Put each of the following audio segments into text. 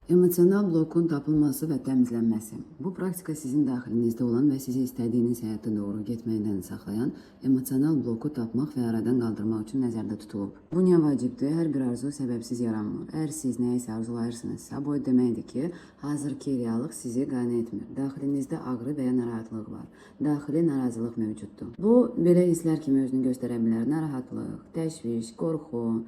Emosional blokun tapılması və təmizlənməsi. Bu praktika sizin daxilinizdə olan və sizi istədiyiniz həyata doğru getməkdən saxlayan emosional bloku tapmaq və aradan qaldırmaq üçün nəzərdə tutulub. Bu niyə vacibdir? Hər bir arzu səbəbsiz yaranmır. Əgər siz nəyisə arzulayırsınızsa, bu deməkdir ki, hazırki reallıq sizi qane etmir. Daxilinizdə ağrı və ya narahatlıq var. Daxili narazılıq mövcuddur. Bu, belə hisslər kimi özünü göstərə bilər. Narahatlıq, təşviş, qorxu,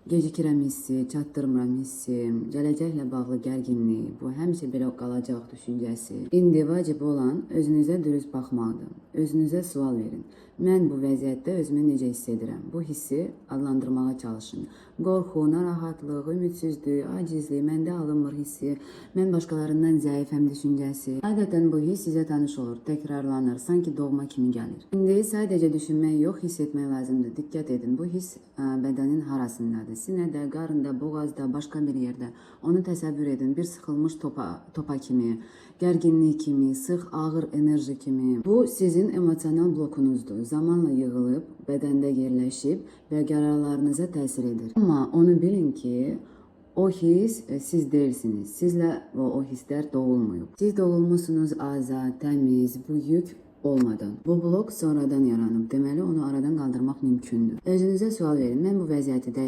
gecikirəm hissi, çatdırmıram hissi, gələcəklə bağlı gərginlik, bu həmişə belə qalacaq düşüncəsi. İndi vacib olan özünüzə dürüst baxmaqdır. Özünüzə sual verin. Mən bu vəziyyətdə özümü necə hiss edirəm? Bu hissi adlandırmağa çalışın. Qorxu, narahatlıq, ümidsizlik, acizlik, məndə alınmır hissi, mən başqalarından zəifəm düşüncəsi. Adətən bu hiss sizə tanış olur, təkrarlanır, sanki doğma kimi gəlir. İndi sadəcə düşünmək yox, hiss etmək lazımdır. Diqqət edin, bu hiss bədənin harasındadır? Sinədə, qarında, boğazda, başqa bir yerdə. Onu təsəvvür edin, bir sıxılmış topa kimi, gərginlik kimi, sıx ağır enerji kimi. Bu sizin emosional blokunuzdur. Zamanla yığılıb, bədəndə yerləşib və qərarlarınıza təsir edir. Amma onu bilin ki, o his siz deyilsiniz. Sizlə o hisslər doğulmuyub. Siz doğulmusunuz azad, təmiz, bu yük olmadan. Bu blok sonradan yaranıb. Deməli, onu aradan qaldırmaq mümkündür. Özünüzə sual verin. Mən bu vəziyyəti də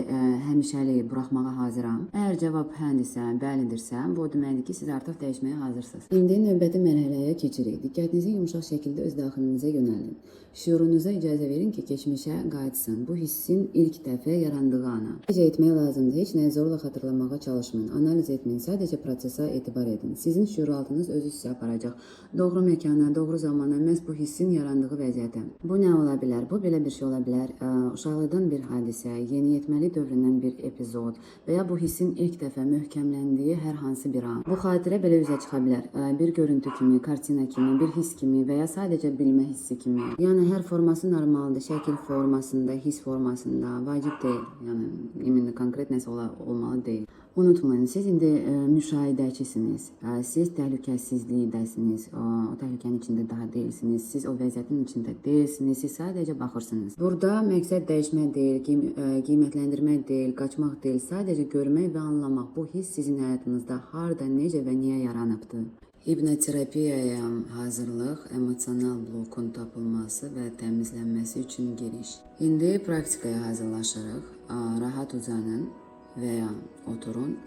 həmişəlik buraxmağa hazıram. Əgər cavab həndirsə, bəlidirsə, bu deməkdir ki, siz artıq dəyişməyə hazırsınız. İndi növbəti mərhələyə keçirik. Diqqətinizi yumşaq şəkildə öz daxilinizə yönəlin. Şuurunuza icazə verin ki, keçmişə qayıtsın. Bu hissin ilk dəfə yarandığı ana. Necə etmək lazımdır? Heç nəyi zorla xatırlamağa çalışmayın. Analiz etməyin. Sadəcə prosesa etibar edin. Sizin şuuraltınız özü sizə aparacaq. Doğru məkana, doğru zamana, məhz bu hissin yarandığı vəziyyətə. Bu nə ola bilər? Bu belə bir şey ola bilər. Uşaqlıqdan bir hadisə, yeniyetməli dövründən bir epizod və ya bu hissin ilk dəfə möhkəmləndiyi hər hansı bir an. Bu xatirə belə üzə çıxa bilər. Bir görüntü kimi, kartina kimi, bir his kimi və ya sadəcə bilmə hissi kimi. Yəni hər forması normaldır. Şəkil formasında, his formasında vacib deyil. Yəni indi konkret nəsə olmalı deyil. Unutmayın, siz indi müşahidəçisiniz. Siz təhlükəsizlikdəsiniz. O təhlükənin içində daha deyilsiniz. Siz o vəziyyətin içində deyilsiniz. Siz sadəcə baxırsınız. Burada məqsəd dəyişmək deyil, qiymətləndirmək deyil, qaçmaq deyil. Sadəcə görmək və anlamaq. Bu hiss sizin həyatınızda harda, necə və niyə yaranıbdır? Hipnoterapiyaya hazırlıq, emosional blokun tapılması və təmizlənməsi üçün giriş. İndi praktikaya hazırlaşırıq. Rahat uzanın və ya oturun.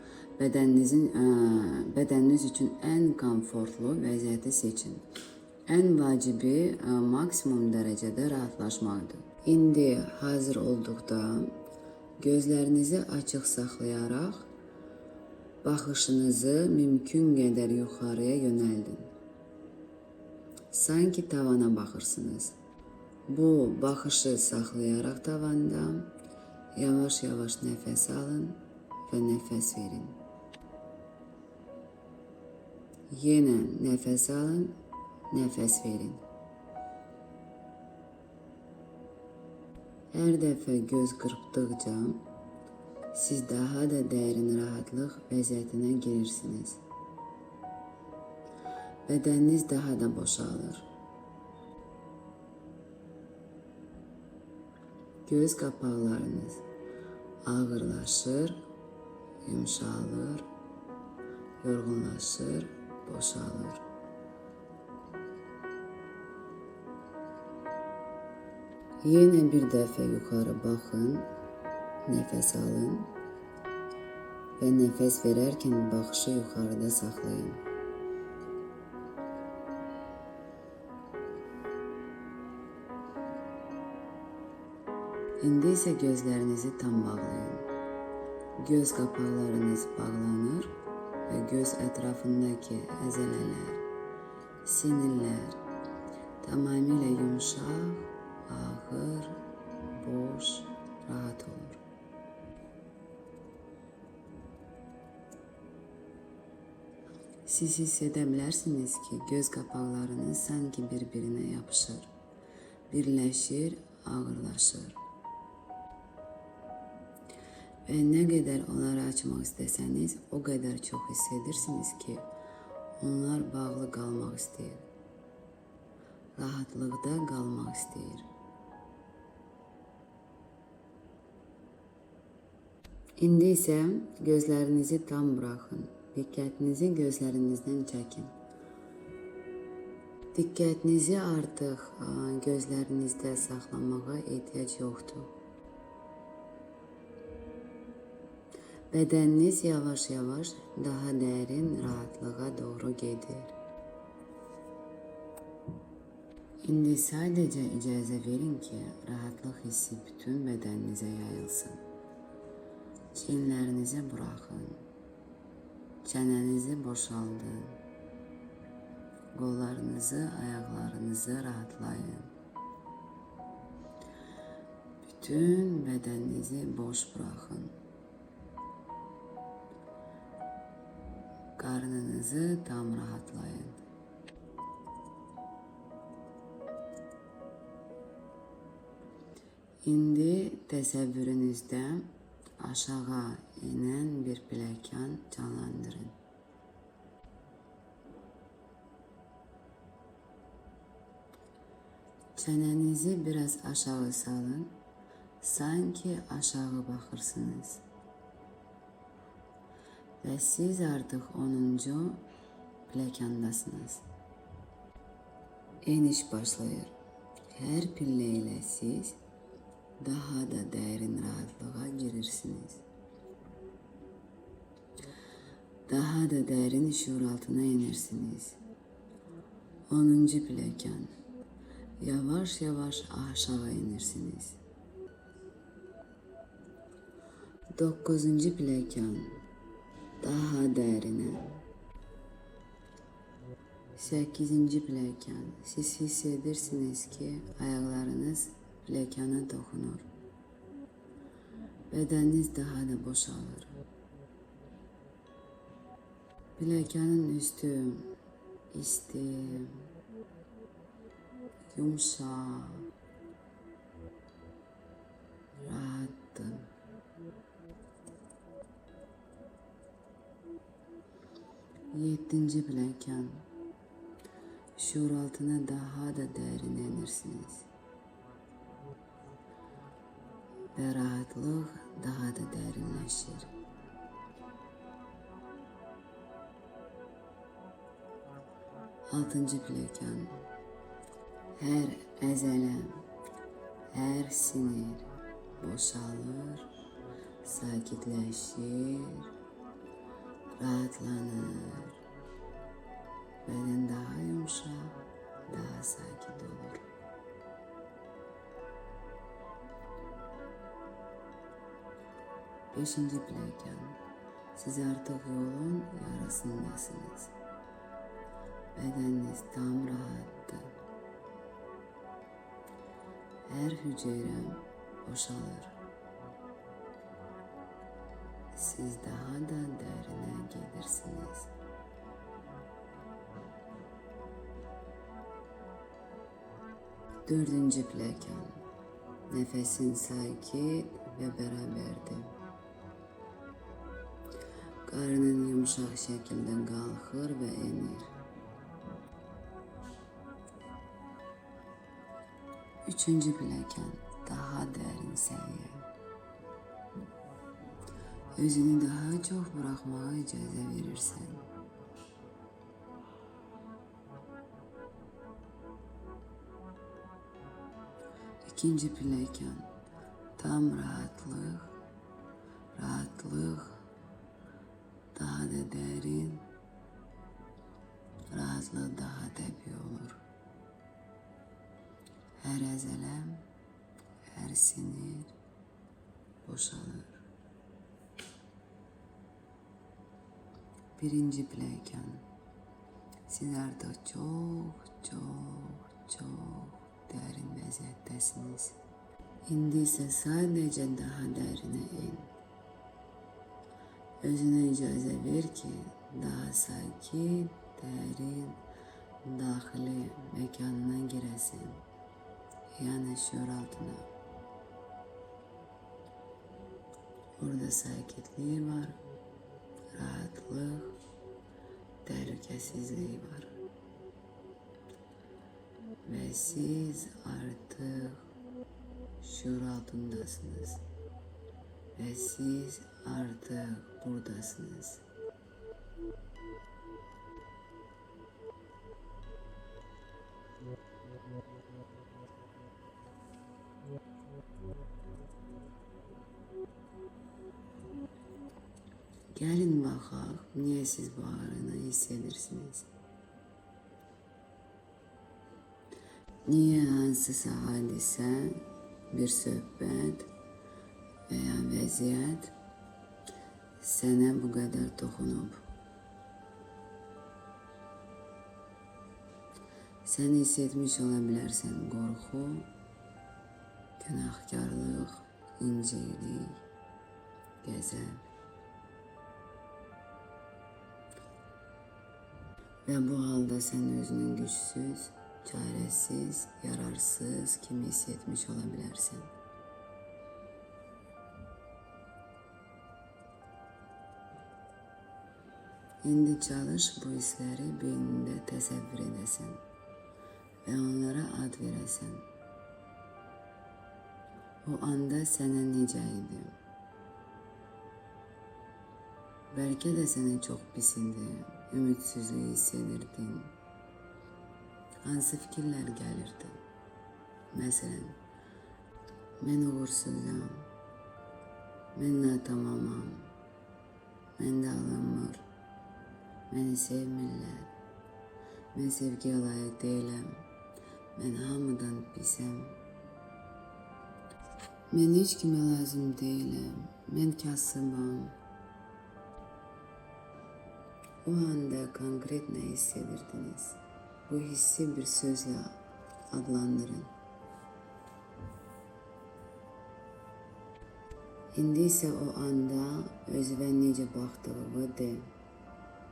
Bədəniniz üçün ən komfortlu vəziyyəti seçin. Ən vacibi maksimum dərəcədə rahatlaşmaqdır. İndi hazır olduqda gözlərinizi açıq saxlayaraq baxışınızı mümkün qədər yuxarıya yönəldin. Sanki tavana baxırsınız. Bu baxışı saxlayaraq tavanda yavaş-yavaş nəfəs alın və nəfəs verin. Yenə nəfəs alın, nəfəs verin. Hər dəfə göz qırpdıqca siz daha da dərin rahatlıq vəziyyətinə girirsiniz. Bədəniniz daha da boşalır. Göz qapaqlarınız ağırlaşır, yumşalır, yorğunlaşır, boşalır. Yenə bir dəfə yuxarı baxın, nəfəs alın və nəfəs verərkən baxışı yuxarıda saxlayın. İndi isə gözlərinizi tam bağlayın. Göz qapaqlarınız bağlanır və göz ətrafındakı əzələlər, sinirlər tamamilə yumşaq, ağır, boş, rahat olur. Siz hiss edə bilərsiniz ki, göz qapaqlarınız sanki bir-birinə yapışır, birləşir, ağırlaşır. Və nə qədər onları açmaq istəsəniz, o qədər çox hiss edirsiniz ki, onlar bağlı qalmaq istəyir. Rahatlıqda qalmaq istəyir. İndi isə gözlərinizi tam buraxın. Diqqətinizi gözlərinizdən çəkin. Diqqətinizi artıq gözlərinizdə saxlamağa ehtiyac yoxdur. Bədəniniz yavaş-yavaş daha dərin rahatlığa doğru gedir. İndi sadəcə icazə verin ki, rahatlıq hissi bütün bədəninizə yayılsın. Çiyinlərinizi buraxın. Çənənizi boşaldın. Qollarınızı, ayaqlarınızı rahatlayın. Bütün bədəninizi boş buraxın. Qarnınızı tam rahatlayın. İndi təsəvvürünüzdə aşağı inen bir pilləkən canlandırın. Çənənizi biraz aşağı salın, sanki aşağı baxırsınız. Və siz artıq 10-cu pilləkəndasınız. Eniş başlayır. Hər pillə ilə siz daha da dərin rahatlığa girirsiniz. Daha da dərin şuur altına inirsiniz. 10-cu pilləkən. Yavaş-yavaş aşağı inirsiniz. 9-cu pilləkən. Daha dərinə. 8-ci pilləkən. Siz hiss edirsiniz ki, ayaqlarınız pilləkana toxunur. Bədəniniz daha da boşalır. Pilləkənin üstü isti, yumşaq, rahatdır. 7-ci pilləkən. Şuur altına daha da dərin inirsiniz. Və rahatlıq daha da dərinləşir. 6-cı pilləkən. Hər əzələ, hər sinir boşalır, sakitləşir, rahatlanır. Bədən daha yumşaq, daha sakit olur. 5-ci pilləkən. Siz artıq yolun yarısındasınız. Bədəniniz tam rahatdır. Hər hüceyrə boşalır. Siz daha da dərinə gedirsiniz. Dördüncü pilləkən. Nəfəsin sakit və bərabərdir. Qarnın yumşaq şəkildə qalxır və enir. 3-cü pilləkən. Daha dərin səviyyə. Özünü daha çox buraxmağa icazə verirsən. 2-ci pilləkən. Tam rahatlıq, daha da dərin, rahatlıq daha təbii olur. Hər əzələm, hər sinir boşalır. 1-ci pilləkən. Siz artıq çox dərin vəziyyətdəsiniz. İndi isə sadəcə daha dərinə in. Özünə icazə ver ki, daha sakit, dərin, daxili məkanına girəsən. Yəni şuur altına. Orada sakitlik var, rahatlıq, təhlükəsizlik var. Və siz artıq şuur altındasınız. Və siz artıq buradasınız. Gəlin baxaq, niyə siz bu ağrını hiss edirsiniz? Niyə hansısa hadisə, bir söhbət veya vəziyyət sənə bu qədər toxunub? Sən hiss etmiş ola bilərsən qorxu, günahkarlıq, inciklik, qəzəb. Və bu halda sən özünü gücsüz, çarəsiz, yararsız kimi hiss etmiş ola bilərsən. İndi çalış bu hissləri beynində təsəvvür edəsən və onlara ad verəsən. O anda sənə necə idi? Bəlkə də sənə çox pis idi, ümidsizlik hiss edirdin. Hansı fikirlər gəlirdi? Məsələn, mən uğursuzam, mən natamamam, məndə alınmır, məni sevmirlər, mən sevgiyə layiq deyiləm, mən hamıdan pisəm, mən heç kimə lazım deyiləm, mən kasıbam. O anda konkret nə hiss edirdiniz? Bu hissi bir sözlə adlandırın. İndi isə o anda özünə necə baxdığını de.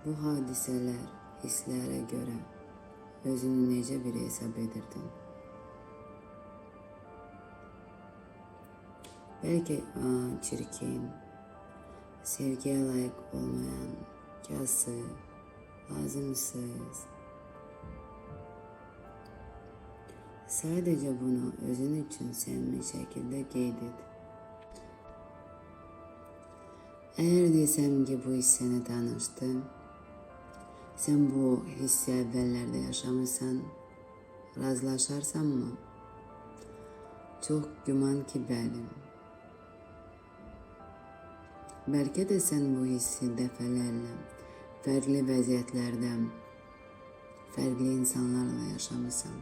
Bu hadisələr, hisslərə görə özünü necə bir hesab edirdin? Bəlkə çirkin, sevgiyə layiq olmayan, kasıb, lazımsız. Sadəcə bunu özün üçün səmimi şəkildə qeyd et. Əgər desəm ki, bu hiss sənə tanışdır, sən bu hissi əvvəllərdə yaşamısan, razılaşarsanmı? Çox güman ki, bəli. Bəlkə də sən bu hissi dəfələrlə, fərqli vəziyyətlərdə, fərqli insanlarla yaşamısan.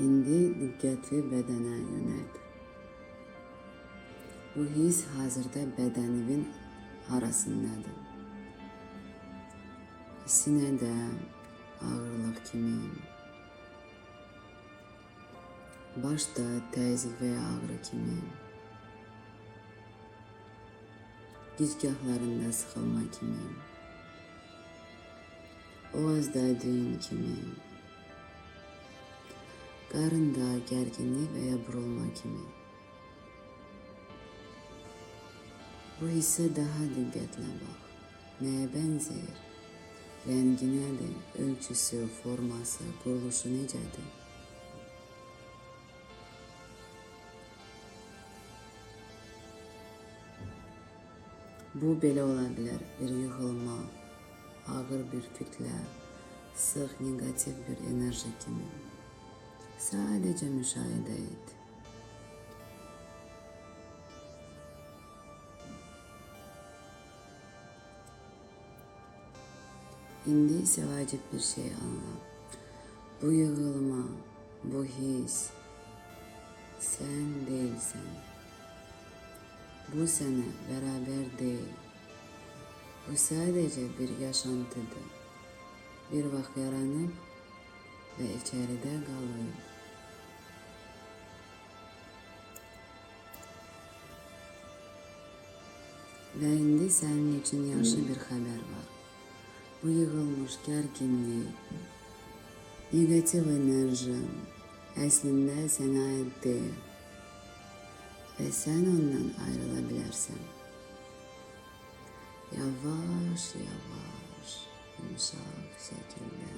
İndi diqqəti bədənə yönəlt. Bu his hazırda bədəninin arasındadır. Sinədə ağırlıq kimi, başda təzyiq və ağrı kimi, gicgahlarında sıxılma kimi, boğazda düyün kimi, qarında gərginlik və ya burulma kimi. Bu hissə daha diqqətlə bax. Nəyə bənzəyir? Rəngi nədir? Ölçüsü, forması, quruluşu necədir? Bu belə ola bilər. Bir yığılma, ağır bir kütlə, sıx negativ bir enerji kimi. Sadəcə müşahidə et. İndi isə vacib bir şey anla. Bu yığılma, bu his, sən deyilsən. Bu sənə bərabər deyil. Bu sadəcə bir yaşantıdır. Bir vaxt yaranıb və içəridə qalıb. Və indi sənin üçün yaxşı bir xəbər var. Bu yığılmış gərginlik, negativ enerji əslində sənə aid deyil və sən ondan ayrıla bilərsən. Yavaş, yavaş, yumuşaq şəkildə,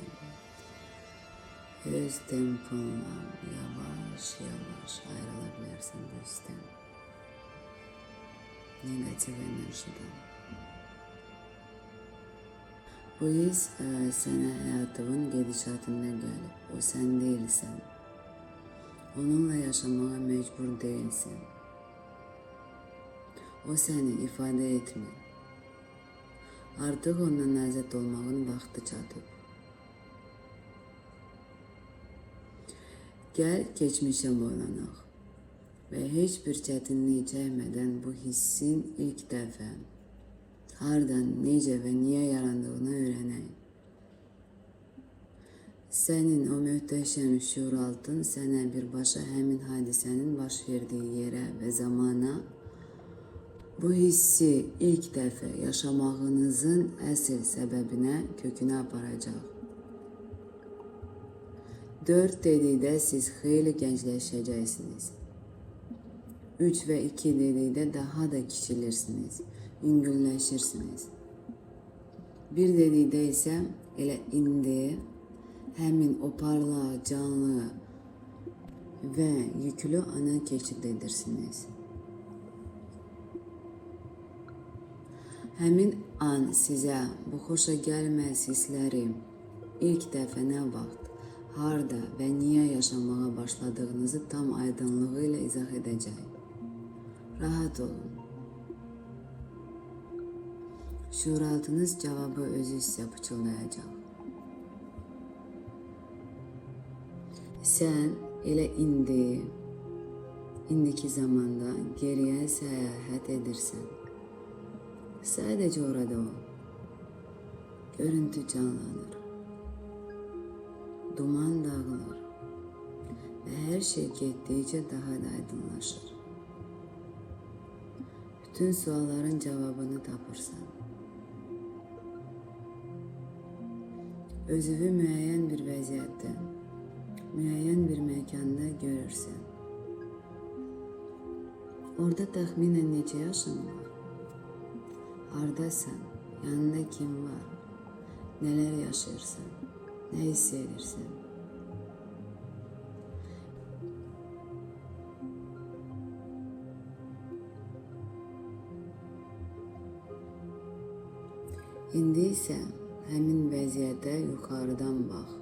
öz temponla yavaş, yavaş ayrıla bilərsən bu hissdən, negativ enerjiden. Bu his sənə həyatının gedişatında gəlib, o sən deyilsən. Onunla yaşamağa mecbur değilsin. O seni ifade etmir. Artık ondan azad olmağın vaxtı çatıb. Gəl keçmişə boylanaq və heç bir çətinlik çəkmədən bu hissin ilk dəfə hardan, necə və niyə yarandığını öyrənək. Sənin o möhtəşəm şuuraltın sənə birbaşa həmin hadisənin baş verdiyi yerə və zamana bu hissi ilk dəfə yaşamağınızın əsl səbəbinə, kökünə aparacaq. 4 dedikdə siz xeyli gəncləşəcəksiniz. 3 və 2 dedikdə daha da kiçilirsiniz, yüngülləşirsiniz. 1 dedikdə isə elə indi həmin o parlaq, canlı və yüklü ana keçid edirsiniz. Həmin an sizə bu xoşa gəlməz hissləri ilk dəfə nə vaxt, harda və niyə yaşamağa başladığınızı tam aydınlığı ilə izah edəcək. Rahat olun. Şuuraltınız cavabı özü sizə pıçıldayacaq. Sən elə indiki zamanda geriyə səyahət edirsən. Sadəcə orada ol. Görüntü canlanır. Duman dağılır və hər şey getdikcə daha da aydınlaşır. Bütün sualların cavabını tapırsan. Özünü müəyyən bir vəziyyətdə, müəyyən bir məkanda görürsən. Orada təxminən neçə yaşın var? Hardasan? Yanında kim var? Nələr yaşayırsan? Nə hiss edirsən? İndi isə həmin vəziyyətə yuxarıdan bax.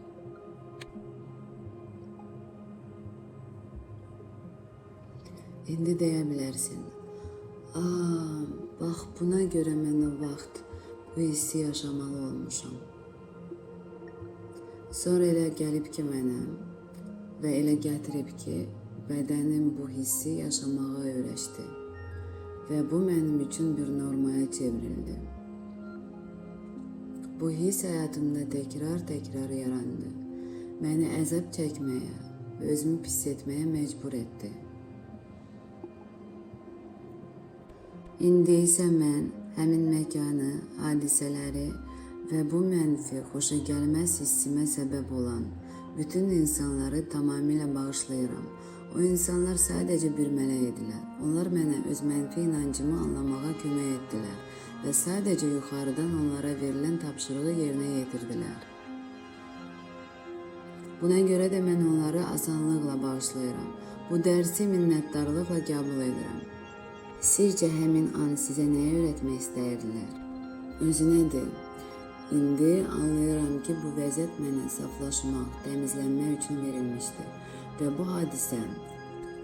İndi deyə bilərsən, bax buna görə mən o vaxt bu hissi yaşamalı olmuşam. Sonra elə gəlib ki mənə və elə gətirib ki, bədənim bu hissi yaşamağa öyrəşdi və bu mənim üçün bir normaya çevrildi. Bu hiss həyatımda təkrar yarandı. Məni əzab çəkməyə və özümü pis etməyə məcbur etdi. İndi isə mən həmin məkanı, hadisələri və bu mənfi, xoşagəlməz hissimə səbəb olan bütün insanları tamamilə bağışlayıram. O insanlar sadəcə bir mələk idilər. Onlar mənə öz mənfi inancımı anlamağa kömək etdilər və sadəcə yuxarıdan onlara verilən tapşırığı yerinə yetirdilər. Buna görə də mən onları asanlıqla bağışlayıram. Bu dərsi minnətdarlıqla qəbul edirəm. Sizcə həmin an sizə nəyə öyrətmək istəyirdilər? Özünə de. İndi anlayıram ki, bu vəziyyət mənə saflaşmaq, təmizlənmək üçün verilmişdir. Və bu hadisə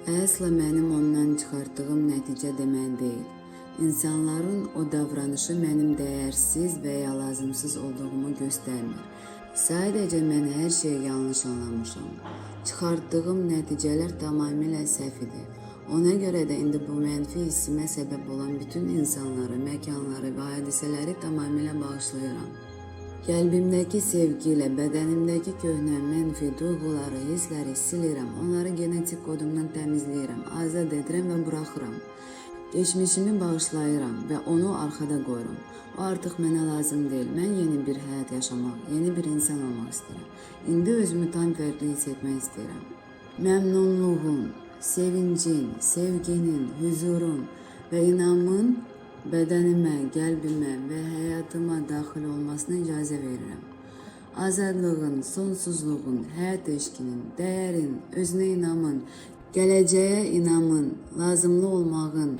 əsla mənim ondan çıxartdığım nəticə demək deyil. İnsanların o davranışı mənim dəyərsiz və ya lazımsız olduğumu göstərmir. Sadəcə mən hər şeyi yanlış anlamışam. Çıxartdığım nəticələr tamamilə səhv idi. Ona görə də indi bu mənfi hissimə səbəb olan bütün insanları, məkanları və hadisələri tamamilə bağışlayıram. Qəlbimdəki sevgi ilə bədənimdəki köhnə mənfi duyğuları, hissləri silirəm. Onları genetik kodumdan təmizləyirəm, azad edirəm və buraxıram. Geçmişimi bağışlayıram və onu arxada qoyuram. O artıq mənə lazım deyil. Mən yeni bir həyat yaşamaq, yeni bir insan olmaq istəyirəm. İndi özümü tam fərqli hiss etmək istəyirəm. Məmnunluğun, sevincin, sevginin, huzurun və inamın bədənimə, qəlbimə və həyatıma daxil olmasına icazə verirəm. Azadlığın, sonsuzluğun, həyat eşqinin, dəyərin, özünə inamın, gələcəyə inamın, lazımlı olmağın,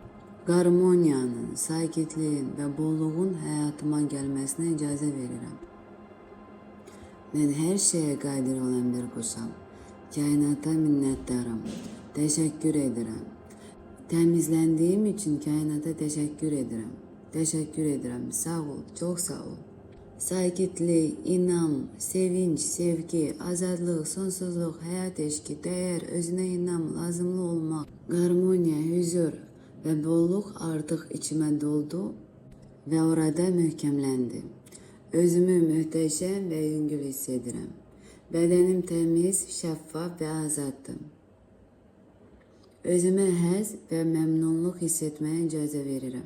qarmoniyanın, sakitliyin və bolluğun həyatıma gəlməsinə icazə verirəm. Mən hər şeyə qadir olan bir quşam. Kainata minnettarım. Teşekkür ederim. Temizlendiğim için kainata teşekkür ederim. Teşekkür ederim. Sağ ol. Çok sağ ol. Sakitlik, inam, sevinç, sevgi, azadlık, sonsuzluk, hayat eşki, değer, özüne inam, lazımlı olmak, harmonya, huzur ve bolluk artık içime doldu ve orada mühkemlendi. Özümü muhteşem ve yüngül hissediyorum. Bedenim temiz, şeffaf ve azattım. Özüme həzz ve memnunluk hissetmeye icazə veririm.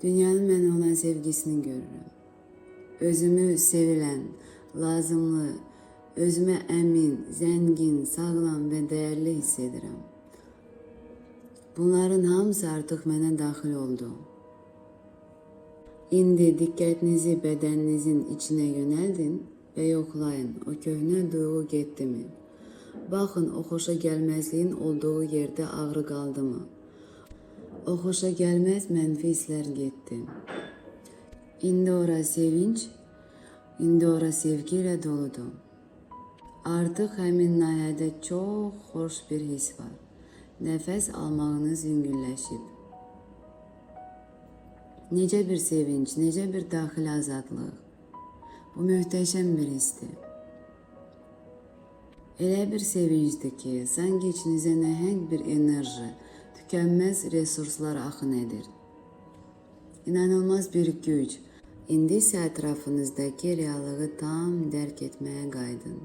Dünyanın mənə olan sevgisini görürüm. Özümü sevilen, lazımlı, özüme emin, zengin, sağlam ve değerli hissedirim. Bunların hamısı artık mənə daxil oldu. İndi dikkatinizi bedeninizin içine yöneldin ve yoklayın. O köhnə duyğu getdi mi? Baxın, o xoşa gəlməzliyin olduğu yerde ağrı qaldı mı? O xoşa gəlməz mənfi hisslər getdi. İndi ora sevinç, indi ora sevgiyle doludu. Artık həmin nahiyədə çox xoş bir his var. Nəfəs almağınız yüngülləşib. Necə bir sevinç, necə bir daxili azadlıq. Bu möhtəşəm bir histir. Elə bir sevincdir ki, sanki içinizə nəhəng bir enerji, tükənməz resurslar axın edir. İnanılmaz bir güc. İndi isə ətrafınızdakı reallığı tam dərk etməyə qaydın.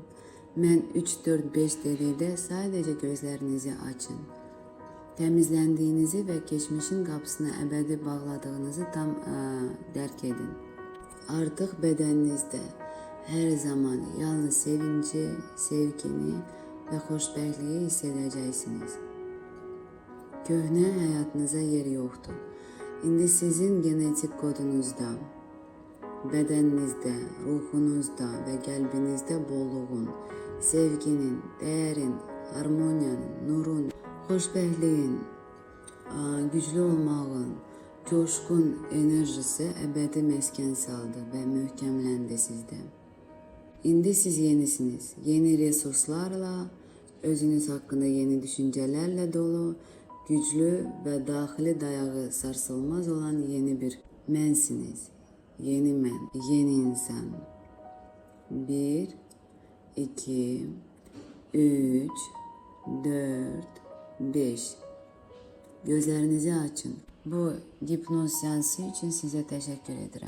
Mən 3-4-5 dedikdə sadəcə gözlərinizi açın. Təmizləndiyinizi və keçmişin qapısına əbədi bağladığınızı tam dərk edin. Artıq bədəninizdə her zaman yalnız sevinci, sevgini ve xoşbəxtliyi hiss edəcəksiniz. Köhnə həyatınıza yer yoxdur. İndi sizin genetik kodunuzda, bedeninizde, ruhunuzda ve qəlbinizdə bolluğun, sevginin, değerin, harmoniyanın, nurun, xoşbəxtliyin, güclü olmağın, coşkun enerjisi əbədi məskən saldı və möhkəmləndi sizdə. İndi siz yenisiniz. Yeni resurslarla, özünüz hakkında yeni düşüncelerle dolu, güçlü ve dahili dayağı sarsılmaz olan yeni bir mensiniz. Yeni men, yeni insan. 1, 2, 3, 4, 5. Gözlerinizi açın. Bu hipnoz seansı için size teşekkür ederim.